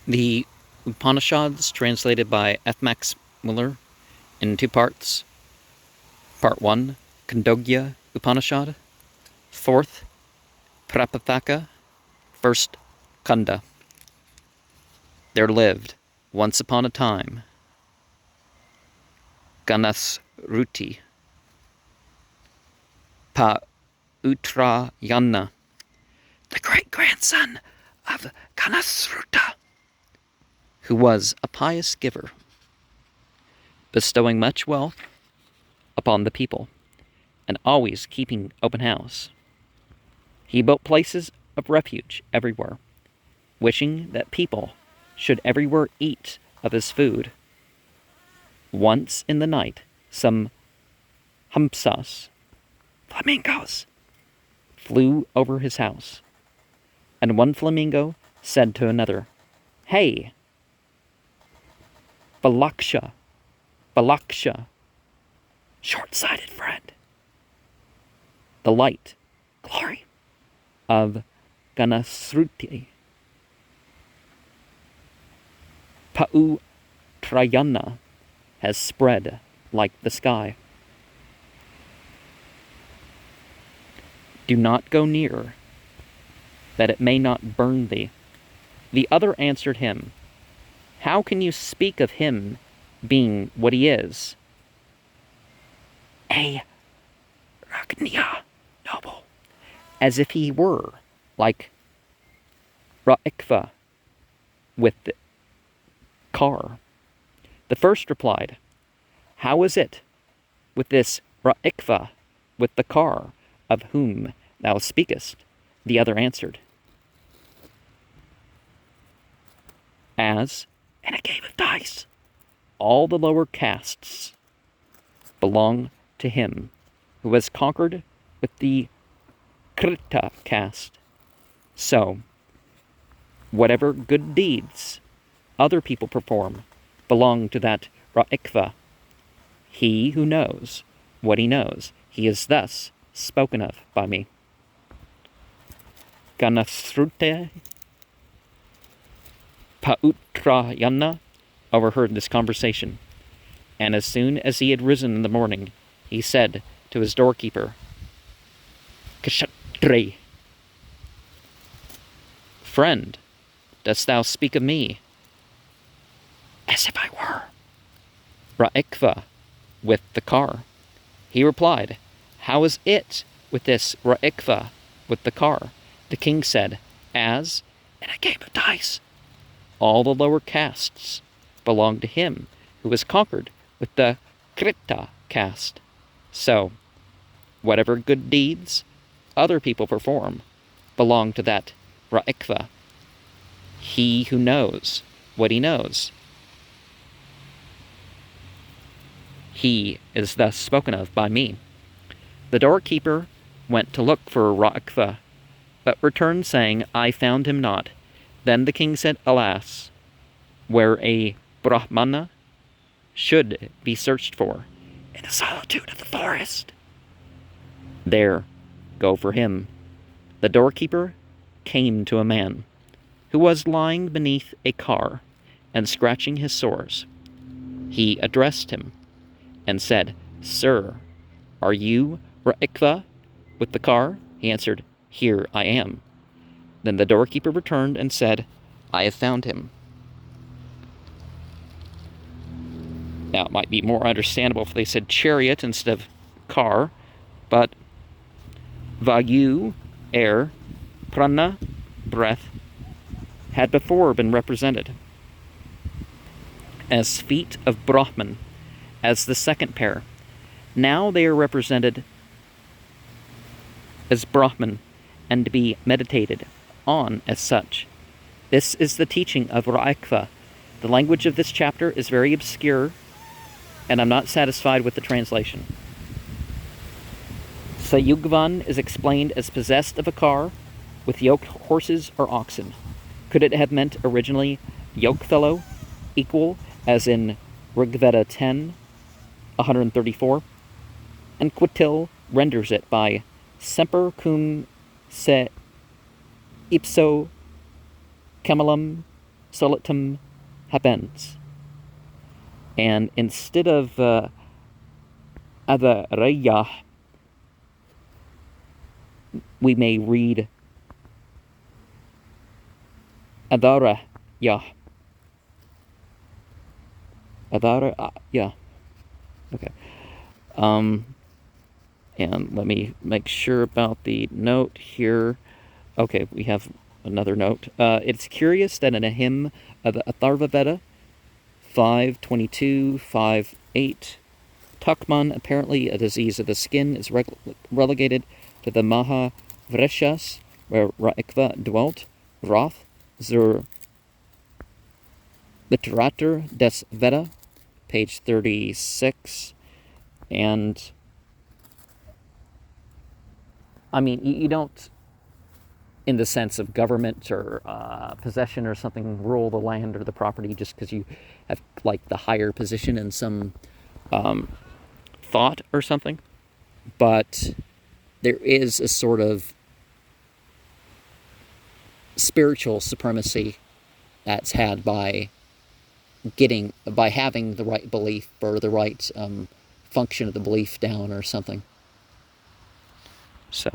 The Upanishads, translated by F. Max Muller in two parts. Part 1, Khandogya Upanishad. Fourth, Prapataka. First, Khanda. There lived, once upon a time, Ganasruti, Pautrayana, the great-grandson of Ganasruta, who was a pious giver, bestowing much wealth upon the people, and always keeping open house. He built places of refuge everywhere, wishing that people should everywhere eat of his food. Once in the night, some hamsas, flamingos, flew over his house, and one flamingo said to another, "Hey, Balaksha, Balaksha, short-sighted friend, the light, glory of Ganasruti, Pautrayana, has spread like the sky. Do not go near, that it may not burn thee." The other answered him, "How can you speak of him being what he is? A Ragnya, noble, as if he were like Ra'ikva with the car." The first replied, "How is it with this Ra'ikva with the car of whom thou speakest?" The other answered, "As in a game of dice, all the lower castes belong to him who has conquered with the Krita caste. So, whatever good deeds other people perform belong to that Ra'ikva. He who knows what he knows, he is thus spoken of by me." Ganasrute Pautrayana overheard this conversation, and as soon as he had risen in the morning, he said to his doorkeeper, "Kshatri, friend, dost thou speak of me as if I were Ra'ikva with the car?" He replied, "How is it with this Ra'ikva with the car?" The king said, "As in a game of dice, all the lower castes belong to him who has conquered with the Krita caste. So, whatever good deeds other people perform belong to that Ra'ikva. He who knows what he knows, he is thus spoken of by me." The doorkeeper went to look for Ra'ikva, but returned saying, "I found him not." Then the king said, "Alas, where a Brahmana should be searched for, in the solitude of the forest, there go for him." The doorkeeper came to a man who was lying beneath a car and scratching his sores. He addressed him and said, "Sir, are you Ra'ikva with the car?" He answered, "Here I am." Then the doorkeeper returned and said, "I have found him." Now, it might be more understandable if they said chariot instead of car, but Vayu, air, prana, breath, had before been represented as feet of Brahman as the second pair. Now they are represented as Brahman and to be meditated on as such. This is the teaching of Ra'ikva. The language of this chapter is very obscure, and I'm not satisfied with the translation. Sayugvan is explained as possessed of a car with yoked horses or oxen. Could it have meant originally yokefellow, equal, as in Rigveda 10, 134? And Quitil renders it by semper cum se ipso camelum solitum habens. And instead of Adaraya, we may read Adaraya. Adaraya. Okay. And let me make sure about the note here. Okay, we have another note. It's curious that in a hymn of the Atharvaveda, 5.22, 5.8, Tukman, apparently a disease of the skin, is relegated to the Maha Vreshas, where Raikva dwelt. Roth, zur Literatur des Veda, page 36. And, I mean, you don't, in the sense of government or possession or something, rule the land or the property just because you have, like, the higher position in some thought or something. But there is a sort of spiritual supremacy that's had by having the right belief or the right function of the belief down or something. So